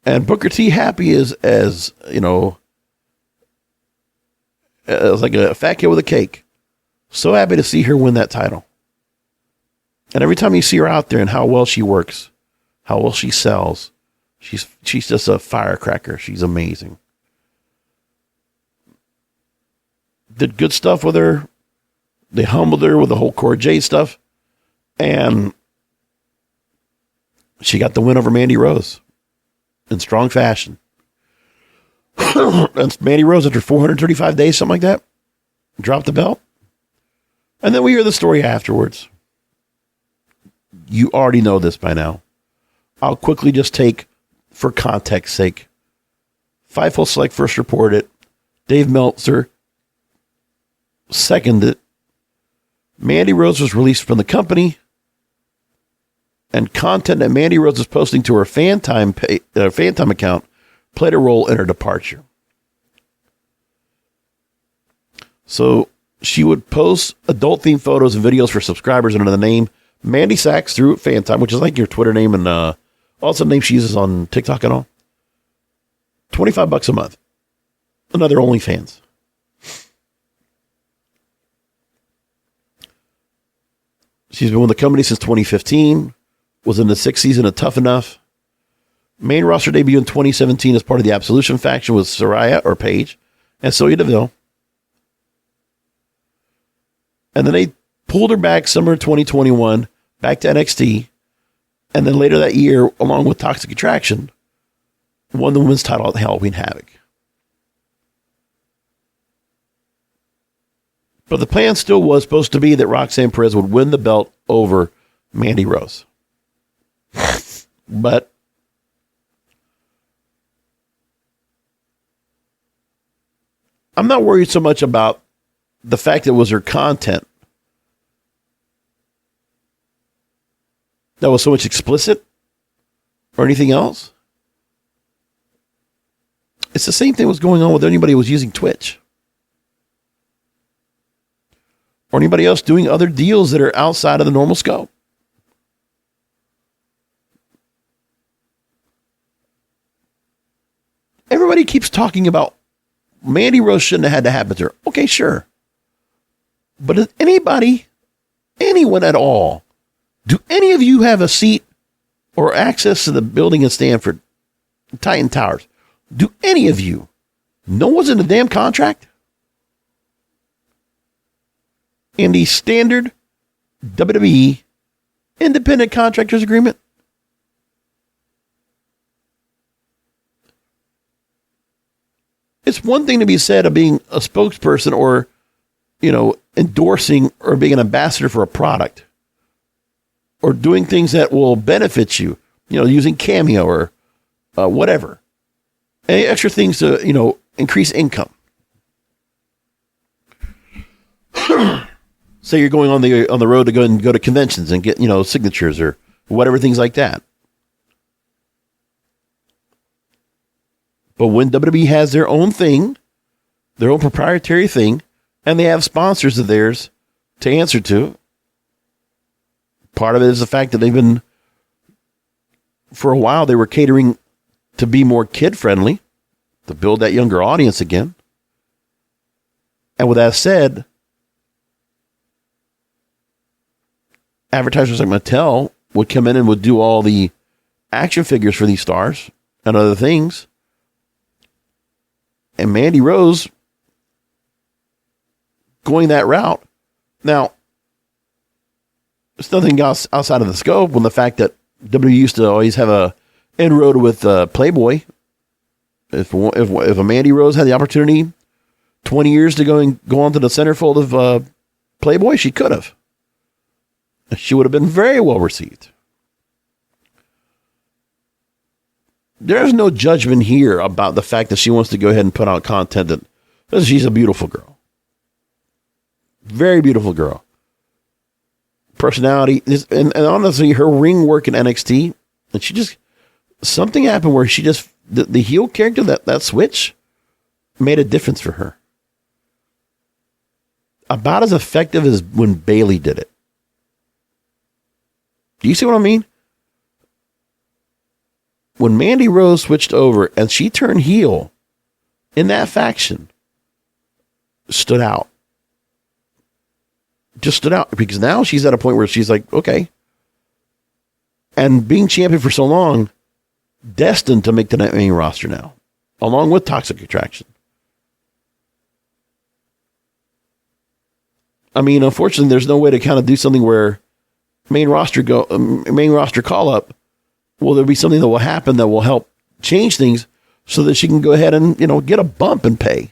And Booker T happy as you know, as like a fat kid with a cake. So happy to see her win that title. And every time you see her out there and how well she works, how well she sells, she's just a firecracker. She's amazing. Did good stuff with her. They humbled her with the whole Cora Jade stuff. And she got the win over Mandy Rose in strong fashion. And Mandy Rose, after 435 days, something like that, dropped the belt. And then we hear the story afterwards. You already know this by now. I'll quickly just take, for context sake, Fightful Select first reported it. Dave Meltzer seconded it. Mandy Rose was released from the company, and content that Mandy Rose was posting to her fan time account played a role in her departure. So she would post adult-themed photos and videos for subscribers under the name Mandy Sachs through fan time, which is like your Twitter name and also the name she uses on TikTok and all. $25 a month. Another OnlyFans. She's been with the company since 2015, was in the 6th season of Tough Enough. Main roster debut in 2017 as part of the Absolution faction with Saraya or Paige and Sonya Deville. And then they pulled her back summer 2021, back to NXT. And then later that year, along with Toxic Attraction, won the women's title at Halloween Havoc. But the plan still was supposed to be that Roxanne Perez would win the belt over Mandy Rose. But I'm not worried so much about the fact that it was her content that was so much explicit or anything else. It's the same thing that was going on with anybody who was using Twitch. Or anybody else doing other deals that are outside of the normal scope. Everybody keeps talking about Mandy Rose shouldn't have had to happen to her. Okay, sure. But does anyone at all, do any of you have a seat or access to the building in Stanford, Titan Towers? Do any of you know what's in the damn contract? In the standard WWE independent contractors agreement? It's one thing to be said of being a spokesperson or, endorsing or being an ambassador for a product or doing things that will benefit you, using Cameo or whatever. Any extra things to, increase income. Say you're going on the road to go to conventions and get, signatures or whatever, things like that. But when WWE has their own thing, their own proprietary thing, and they have sponsors of theirs to answer to, part of it is the fact that they've been, for a while, they were catering to be more kid-friendly, to build that younger audience again. And with that said, advertisers like Mattel would come in and would do all the action figures for these stars and other things. And Mandy Rose going that route. Now, it's nothing else outside of the scope when the fact that WWE used to always have a inroad with Playboy. If a Mandy Rose had the opportunity 20 years to go onto the centerfold of Playboy, she could have. She would have been very well received. There's no judgment here about the fact that she wants to go ahead and put out content that she's a beautiful girl. Very beautiful girl. Personality. And honestly, her ring work in NXT, and she just, something happened where she just, the heel character, that switch made a difference for her. About as effective as when Bayley did it. Do you see what I mean? When Mandy Rose switched over and she turned heel in that faction, stood out. Just stood out because now she's at a point where she's like, okay. And being champion for so long, destined to make the main roster now, along with Toxic Attraction. I mean, unfortunately, there's no way to kind of do something where main roster call up. Well, there'll be something that will happen that will help change things so that she can go ahead and, get a bump and pay.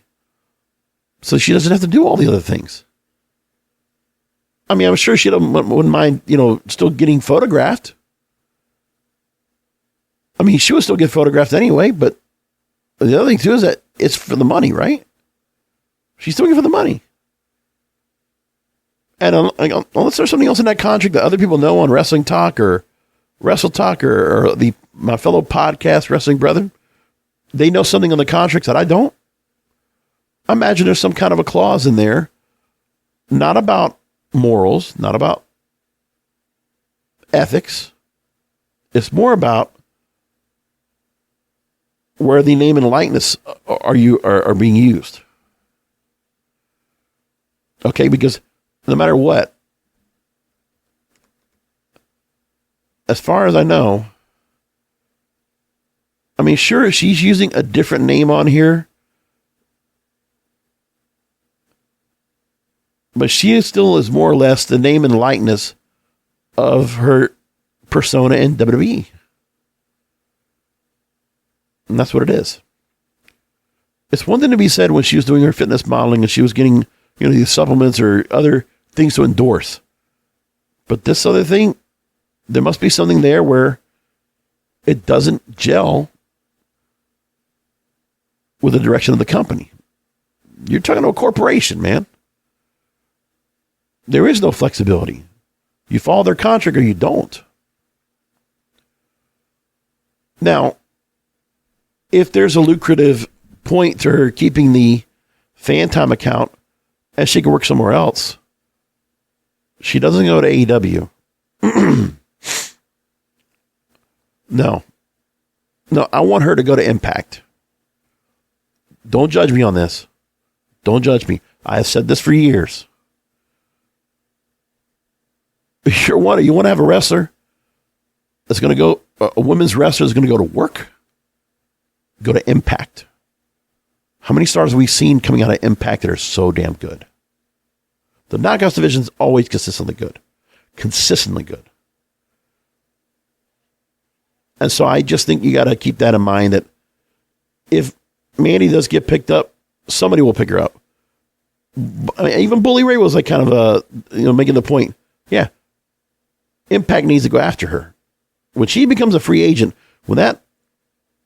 So she doesn't have to do all the other things. I mean, I'm sure she wouldn't mind, still getting photographed. I mean, she would still get photographed anyway, but the other thing too is that it's for the money, right? She's doing it for the money. And unless there's something else in that contract that other people know on Wrestling Talk or Wrestle Talk or my fellow podcast wrestling brethren, they know something on the contracts that I don't. I imagine there's some kind of a clause in there, not about morals, not about ethics. It's more about where the name and likeness are being used. Okay, because no matter what, as far as I know, I mean, sure, she's using a different name on here, but she still is more or less the name and likeness of her persona in WWE. And that's what it is. It's one thing to be said when she was doing her fitness modeling and she was getting, these supplements or other things to endorse. But this other thing, there must be something there where it doesn't gel with the direction of the company. You're talking to a corporation, man. There is no flexibility. You follow their contract or you don't. Now, if there's a lucrative point to her keeping the fan time account and she can work somewhere else, she doesn't go to AEW. No, I want her to go to Impact. Don't judge me on this. Don't judge me. I have said this for years. You want to have a wrestler that's going to go, a women's wrestler is going to go to work? Go to Impact. How many stars have we seen coming out of Impact that are so damn good? The Knockouts division is always consistently good. Consistently good. And so I just think you got to keep that in mind that if Mandy does get picked up, somebody will pick her up. I mean, even Bully Ray was like kind of making the point. Yeah. Impact needs to go after her. When she becomes a free agent, whatever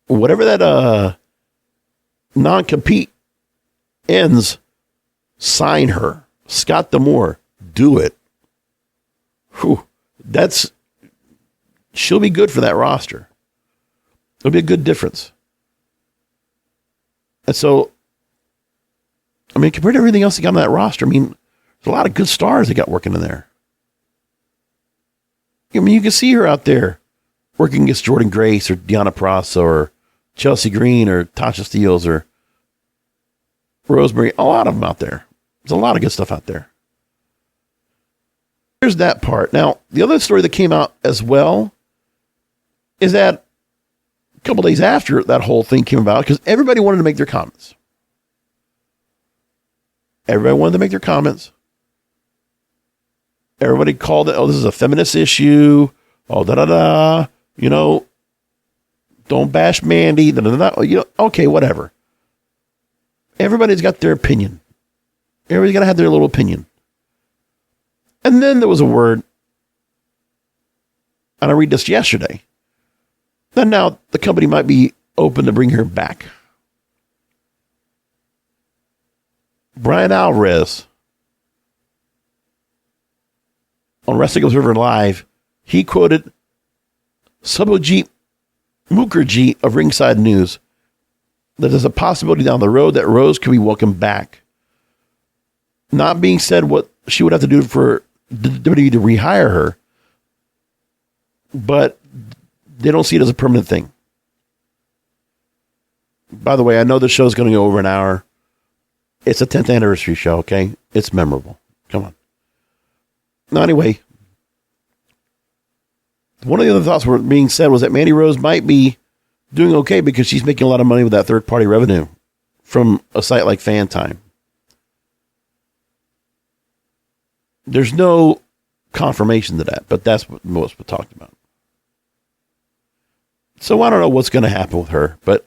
that non-compete ends, sign her. Scott D'Amore, do it. Whew, she'll be good for that roster. It'll be a good difference. And so, I mean, compared to everything else they got on that roster, I mean, there's a lot of good stars they got working in there. I mean, you can see her out there working against Jordan Grace or Deonna Purrazzo or Chelsea Green or Tasha Steeles or Rosemary. A lot of them out there. There's a lot of good stuff out there. Here's that part. Now, the other story that came out as well is that a couple days after that whole thing came about, because everybody wanted to make their comments. Everybody wanted to make their comments. Everybody called it, oh, this is a feminist issue. Oh, da-da-da. You know, don't bash Mandy. Da-da-da-da. You know, okay, whatever. Everybody's got their opinion. Everybody's got to have their little opinion. And then there was a word, and I read this yesterday, that now the company might be open to bring her back. Brian Alvarez on Wrestling Observer Live, he quoted Subhajit Mukherjee of Ringside News that there's a possibility down the road that Rose could be welcomed back. Not being said what she would have to do for WWE to rehire her, but they don't see it as a permanent thing. By the way, I know the show's going to go over an hour. It's a 10th anniversary show, okay? It's memorable. Come on. Now, anyway, one of the other thoughts were being said was that Mandy Rose might be doing okay because she's making a lot of money with that third-party revenue from a site like Fan Time. There's no confirmation to that, but that's what most were talked about. So I don't know what's going to happen with her, but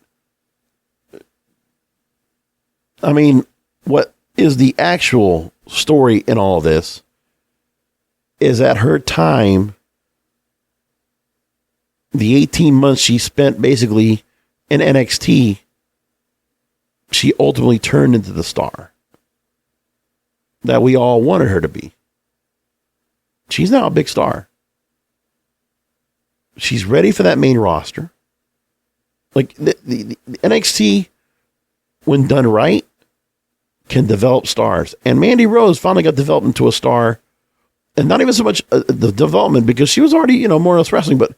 I mean, what is the actual story in all of this is that her time, the 18 months she spent basically in NXT, she ultimately turned into the star that we all wanted her to be. She's now a big star. She's ready for that main roster. Like the NXT, when done right, can develop stars. And Mandy Rose finally got developed into a star. And not even so much the development, because she was already, you know, more or less wrestling, but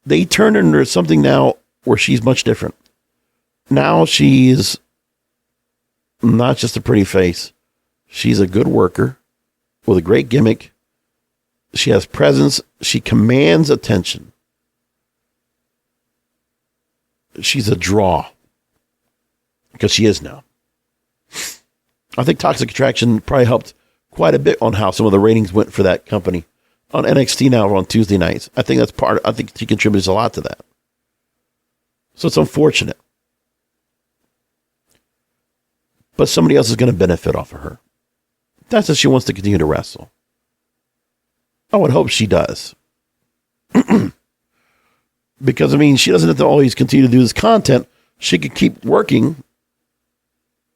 they turned her into something now where she's much different. Now she's not just a pretty face. She's a good worker with a great gimmick. She has presence. She commands attention. She's a draw. Because she is now. I think Toxic Attraction probably helped quite a bit on how some of the ratings went for that company on NXT now on Tuesday nights. I think I think she contributes a lot to that. So it's unfortunate. But somebody else is going to benefit off of her. That's if she wants to continue to wrestle. I would hope she does. Because, I mean, she doesn't have to always continue to do this content. She could keep working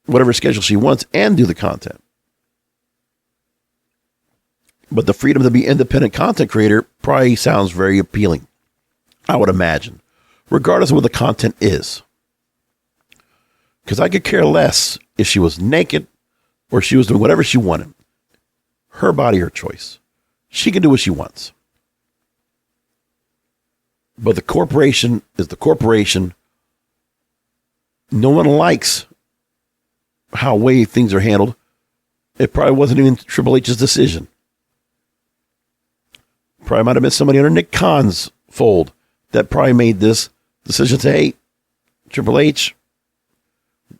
whatever schedule she wants and do the content. But the freedom to be independent content creator probably sounds very appealing, I would imagine, regardless of what the content is. Because I could care less if she was naked or she was doing whatever she wanted. Her body, her choice. She can do what she wants. But the corporation is the corporation. No one likes how way things are handled. It probably wasn't even Triple H's decision. Probably might have been somebody under Nick Khan's fold that probably made this decision to say, hey, Triple H,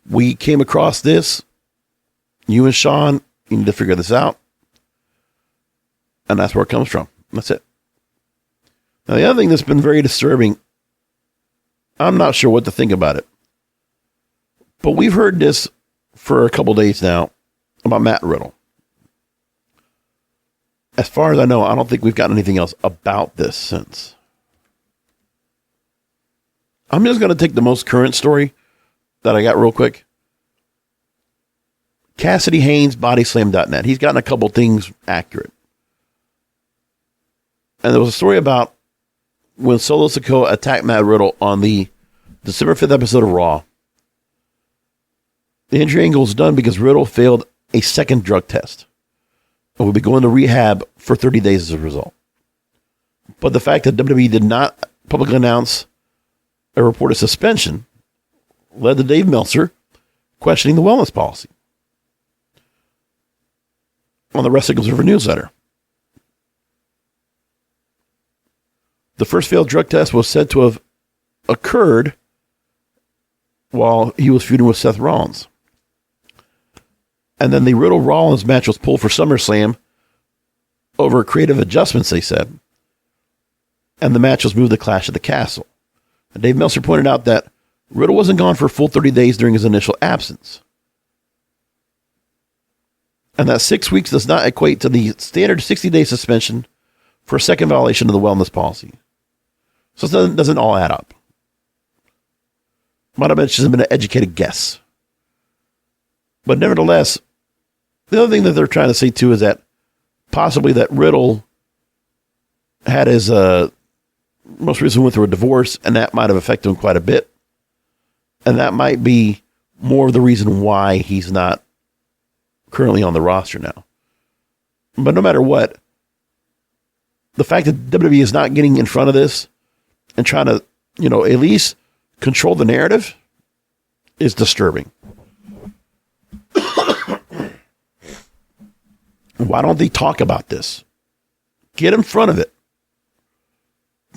we came across this. You and Sean, you need to figure this out. And that's where it comes from. That's it. Now, the other thing that's been very disturbing, I'm not sure what to think about it. But we've heard this for a couple days now about Matt Riddle. As far as I know, I don't think we've gotten anything else about this since. I'm just going to take the most current story that I got real quick. Cassidy Haynes, bodyslam.net. He's gotten a couple things accurate. And there was a story about when Solo Sikoa attacked Matt Riddle on the December 5th episode of Raw. The injury angle is done because Riddle failed a second drug test and will be going to rehab for 30 days as a result. But the fact that WWE did not publicly announce a reported suspension led to Dave Meltzer questioning the wellness policy on the Wrestling Observer newsletter. The first failed drug test was said to have occurred while he was feuding with Seth Rollins. And then the Riddle-Rollins match was pulled for SummerSlam over creative adjustments, they said. And the match was moved to Clash at the Castle. And Dave Meltzer pointed out that Riddle wasn't gone for a full 30 days during his initial absence. And that 6 weeks does not equate to the standard 60-day suspension for a second violation of the wellness policy. So it doesn't all add up. Might have been an educated guess. But nevertheless, the other thing that they're trying to say too is that possibly that Riddle had his most recently went through a divorce, and that might have affected him quite a bit. And that might be more of the reason why he's not currently on the roster now. But no matter what, the fact that WWE is not getting in front of this and trying to, at least control the narrative is disturbing. Why don't they talk about this? Get in front of it.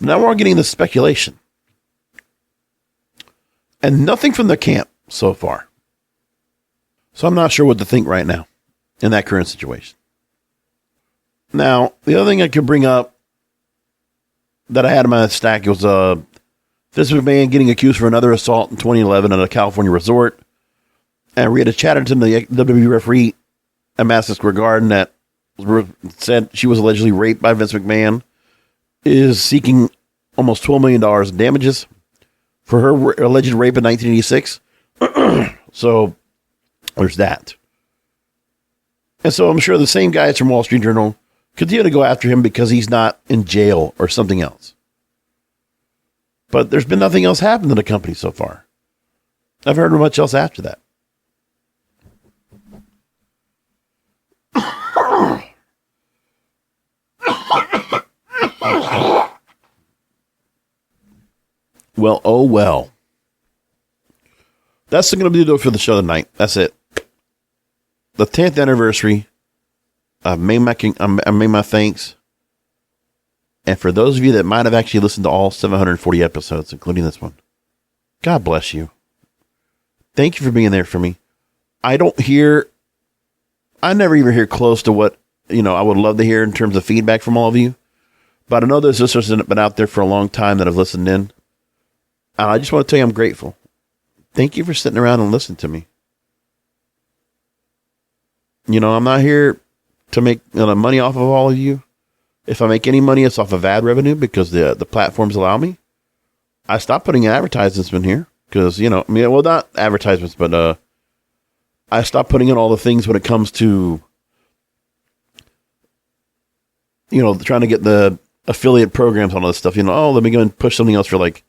Now we're getting the speculation. And nothing from the camp so far. So I'm not sure what to think right now in that current situation. Now, the other thing I could bring up that I had in my stack was Vince McMahon getting accused for another assault in 2011 at a California resort. And Rita Chatterton, the WWE referee at Madison Square Garden that said she was allegedly raped by Vince McMahon, is seeking almost $12 million in damages for her alleged rape in 1986. So there's that. And so I'm sure the same guys from Wall Street Journal continue to go after him because he's not in jail or something else. But there's been nothing else happen to the company so far. I've heard much else after that. Well, oh well. That's going to be it for the show tonight. That's it. The 10th anniversary. I made my thanks. And for those of you that might have actually listened to all 740 episodes, including this one, God bless you. Thank you for being there for me. I never even hear close to what, I would love to hear in terms of feedback from all of you. But I know there's listeners that have been out there for a long time that have listened in. And I just want to tell you I'm grateful. Thank you for sitting around and listening to me. I'm not here to make money off of all of you. If I make any money, it's off of ad revenue because the platforms allow me. I stopped putting advertisements in here because, not advertisements, but I stopped putting in all the things when it comes to, trying to get the affiliate programs on all this stuff. Let me go and push something else for like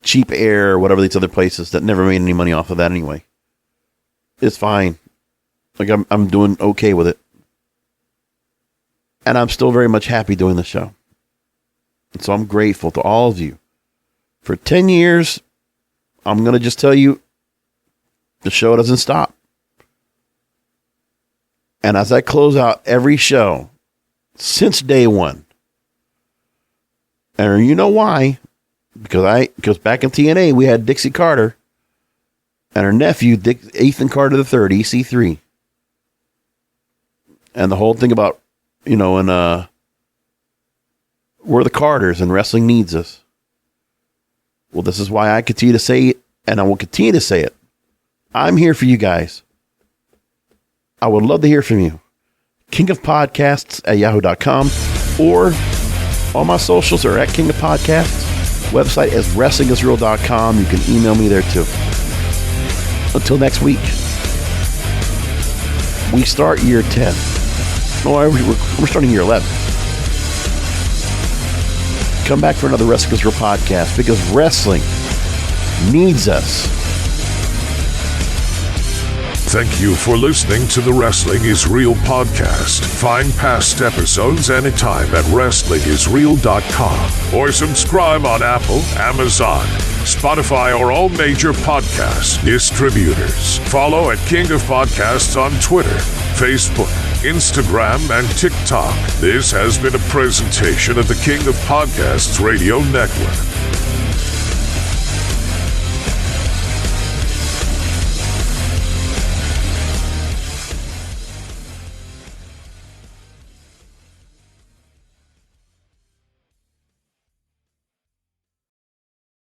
Cheap Air or whatever these other places that never made any money off of that anyway. It's fine. Like I'm doing okay with it. And I'm still very much happy doing the show. And so I'm grateful to all of you. For 10 years, I'm going to just tell you, the show doesn't stop. And as I close out every show, since day one, and you know why? Because back in TNA, we had Dixie Carter and her nephew, Ethan Carter III, EC3. And the whole thing about, we're the Carters and wrestling needs us. Well, this is why I continue to say it, and I will continue to say it. I'm here for you guys. I would love to hear from you. kingofpodcasts@yahoo.com, or all my socials are at King of Podcasts. Website is wrestlingisreal.com. You can email me there too. Until next week, we start year 10. No, we're starting year 11. Come back for another Wrestling is Real podcast because wrestling needs us. Thank you for listening to the Wrestling is Real podcast. Find past episodes anytime at WrestlingIsReal.com or subscribe on Apple, Amazon, Spotify, or all major podcast distributors. Follow at King of Podcasts on Twitter, Facebook, Instagram, and TikTok. This has been a presentation of the King of Podcasts Radio Network.